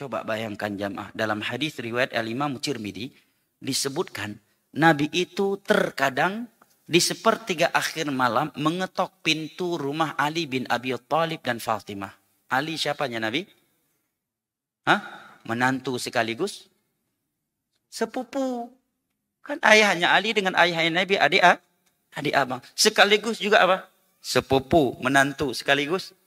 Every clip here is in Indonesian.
Coba bayangkan jamaah. Dalam hadis riwayat Al-Imam Tirmidzi disebutkan Nabi itu terkadang di sepertiga akhir malam mengetok pintu rumah Ali bin Abi Thalib dan Fatimah. Ali siapanya Nabi? Hah? Menantu sekaligus sepupu. Kan ayahnya Ali dengan ayahnya Nabi adik abang. Sekaligus juga apa? Sepupu, menantu sekaligus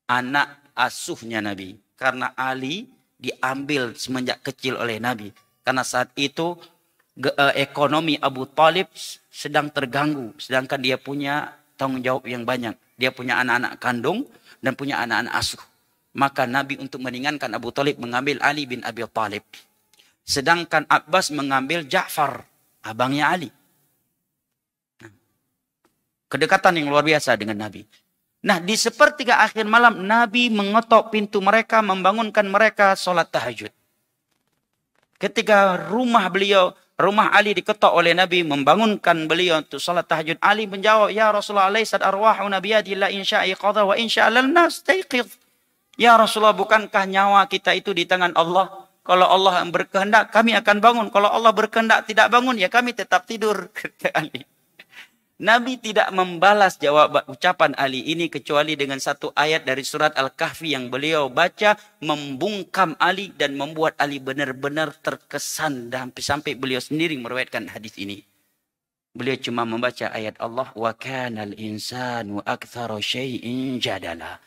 anak asuhnya Nabi. Karena Ali diambil semenjak kecil oleh Nabi. Karena saat itu ekonomi Abu Talib sedang terganggu. Sedangkan dia punya tanggung jawab yang banyak. Dia punya anak-anak kandung dan punya anak-anak asuh. Maka Nabi untuk meringankan Abu Talib mengambil Ali bin Abi Talib. Sedangkan Abbas mengambil Ja'far, abangnya Ali. Kedekatan yang luar biasa dengan Nabi. Nah, di sepertiga akhir malam, Nabi mengetok pintu mereka, membangunkan mereka sholat tahajud. Ketika rumah Ali diketok oleh Nabi, membangunkan beliau untuk sholat tahajud. Ali menjawab, ya Rasulullah, laysat arwahuna biyadillah insya'i qadha wa insya'alal nastaiqidh. Ya Rasulullah, bukankah nyawa kita itu di tangan Allah? Kalau Allah berkehendak, kami akan bangun. Kalau Allah berkehendak tidak bangun, ya kami tetap tidur. Kata Ali. Nabi tidak membalas jawab ucapan Ali ini kecuali dengan satu ayat dari surat Al-Kahfi yang beliau baca membungkam Ali dan membuat Ali benar-benar terkesan dan sampai beliau sendiri meriwayatkan hadis ini. Beliau cuma membaca ayat Allah wa kanal insanu aktsara syai'in jadala.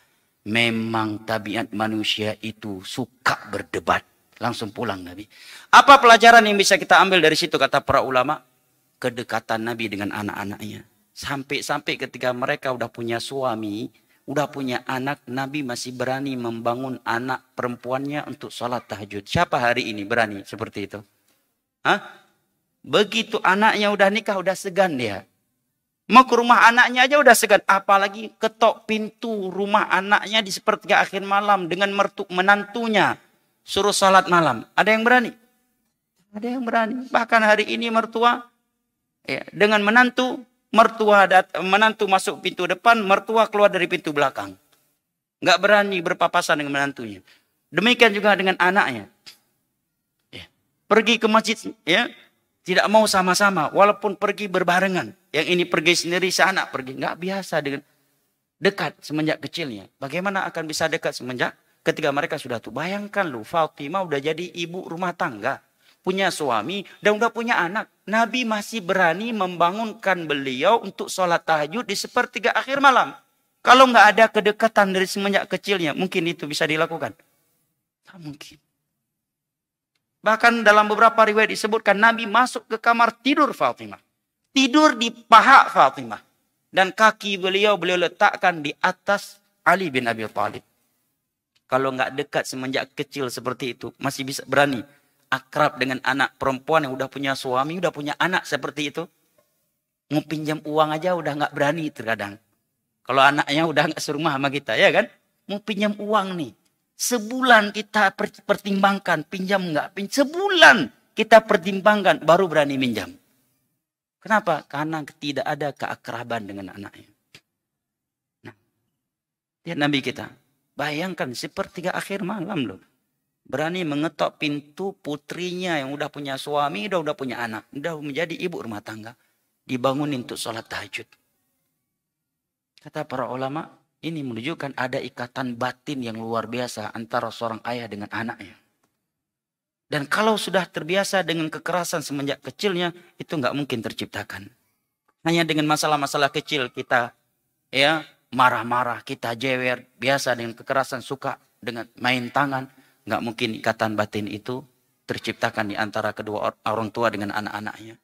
Memang tabiat manusia itu suka berdebat. Langsung pulang Nabi. Apa pelajaran yang bisa kita ambil dari situ kata para ulama? Kedekatan Nabi dengan anak-anaknya. Sampai-sampai ketika mereka udah punya suami, udah punya anak, Nabi masih berani membangun anak perempuannya untuk sholat tahajud. Siapa hari ini berani seperti itu? Hah? Begitu anaknya udah nikah, udah segan dia. Mau ke rumah anaknya aja udah segan. Apalagi ketok pintu rumah anaknya di sepertiga akhir malam dengan menantunya. Suruh sholat malam. Ada yang berani? Ada yang berani. Bahkan hari ini mertua ya, dengan menantu masuk pintu depan, mertua keluar dari pintu belakang. Nggak berani berpapasan dengan menantunya. Demikian juga dengan anaknya. Ya. Pergi ke masjid, ya, tidak mau sama-sama, walaupun pergi berbarengan. Yang ini pergi sendiri, seanak pergi. Nggak biasa dengan dekat semenjak kecilnya. Bagaimana akan bisa dekat semenjak ketika mereka sudah tua? Bayangkan lu, Fatimah udah jadi ibu rumah tangga. Punya suami dan udah punya anak. Nabi masih berani membangunkan beliau untuk sholat tahajud di sepertiga akhir malam. Kalau nggak ada kedekatan dari semenjak kecilnya, mungkin itu bisa dilakukan? Tak mungkin. Bahkan dalam beberapa riwayat disebutkan Nabi masuk ke kamar tidur Fatimah. Tidur di paha Fatimah. Dan kaki beliau letakkan di atas Ali bin Abi Thalib. Kalau nggak dekat semenjak kecil seperti itu, masih bisa berani akrab dengan anak perempuan yang udah punya suami, udah punya anak seperti itu. Mau pinjam uang aja udah nggak berani terkadang. Kalau anaknya udah nggak serumah sama kita, ya kan? Mau pinjam uang nih. Sebulan kita pertimbangkan, pinjam nggak? Sebulan kita pertimbangkan, baru berani minjam. Kenapa? Karena tidak ada keakraban dengan anaknya. Nah, lihat Nabi kita. Bayangkan sepertiga akhir malam loh. Berani mengetok pintu putrinya yang udah punya suami, udah punya anak. Udah menjadi ibu rumah tangga. Dibangunin untuk sholat tahajud. Kata para ulama, ini menunjukkan ada ikatan batin yang luar biasa antara seorang ayah dengan anaknya. Dan kalau sudah terbiasa dengan kekerasan semenjak kecilnya, itu nggak mungkin terciptakan. Hanya dengan masalah-masalah kecil kita ya marah-marah, kita jewer, biasa dengan kekerasan, suka dengan main tangan. Nggak mungkin ikatan batin itu terciptakan di antara kedua orang tua dengan anak-anaknya.